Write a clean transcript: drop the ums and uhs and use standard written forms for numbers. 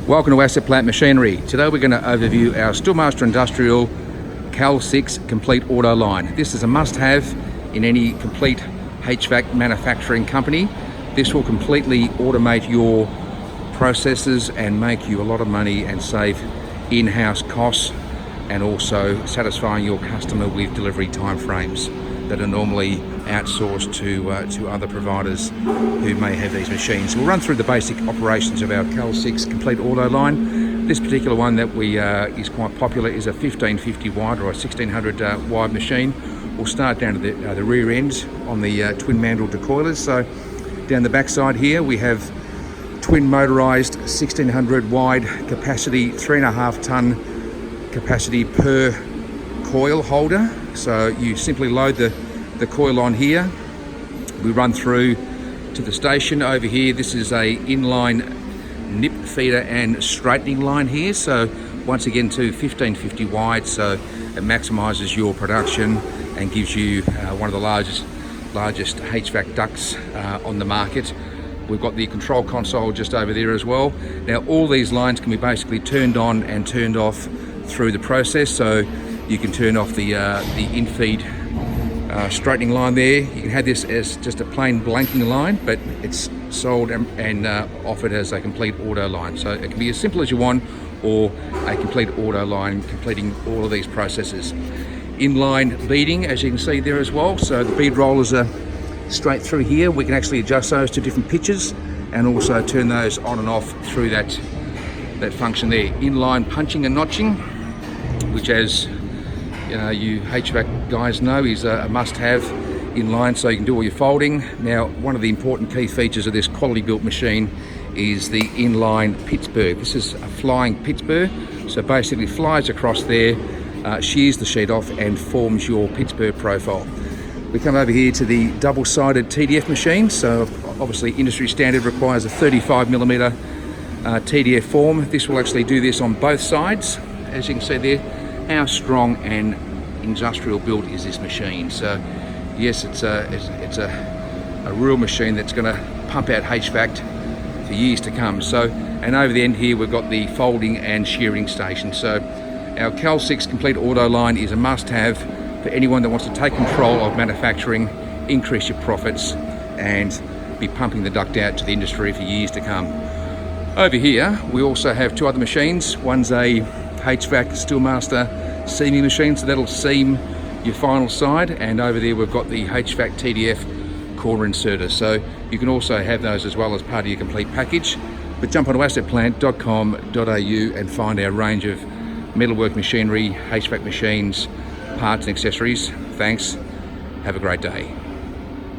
Welcome to Asset Plant Machinery. Today we're going to overview our STEELMASTER Industrial CAL-6 Complete Auto Line. This is a must-have in any complete HVAC manufacturing company. This will completely automate your processes and make you a lot of money and save in-house costs, and also satisfying your customer with delivery timeframes that are normally outsourced to other providers who may have these machines. We'll run through the basic operations of our CAL-6 Complete Auto Line. This particular one that is quite popular is a 1550 wide or a 1600 wide machine. We'll start down to the rear end on the twin mandrel decoilers. So down the back side here we have twin motorized 1600 wide capacity, 3.5 ton capacity per coil holder. So you simply load the coil on here. We run through to the station over here. This is a inline nip feeder and straightening line here. So once again to 1550 wide, so it maximizes your production and gives you one of the largest HVAC ducts on the market. We've got the control console just over there as well. Now all these lines can be basically turned on and turned off through the process. So you can turn off the in-feed straightening line there. You can have this as just a plain blanking line, but it's sold and offered as a complete auto line. So it can be as simple as you want, or a complete auto line completing all of these processes. Inline beading, as you can see there as well. So the bead rollers are straight through here. We can actually adjust those to different pitches and also turn those on and off through that function there. Inline punching and notching, which, as you HVAC guys know, is a must-have inline, so you can do all your folding. Now, one of the important key features of this quality built machine is the inline Pittsburgh. This is a flying Pittsburgh, so basically flies across there, shears the sheet off and forms your Pittsburgh profile. We come over here to the double-sided TDF machine. So obviously industry standard requires a 35mm TDF form. This will actually do this on both sides. As you can see there, how strong and industrial built is this machine. So yes, it's a real machine that's going to pump out HVAC for years to come. So, and over the end here we've got the folding and shearing station. So our CAL-6 Complete Auto Line is a must-have for anyone that wants to take control of manufacturing, increase your profits, and be pumping the duct out to the industry for years to come. Over here we also have two other machines. One's a HVAC STEELMASTER seaming machine, so that'll seam your final side, and over there we've got the HVAC TDF corner inserter. So you can also have those as well as part of your complete package. But jump onto assetplant.com.au and find our range of metalwork machinery, HVAC machines, parts and accessories. Thanks. Have a great day.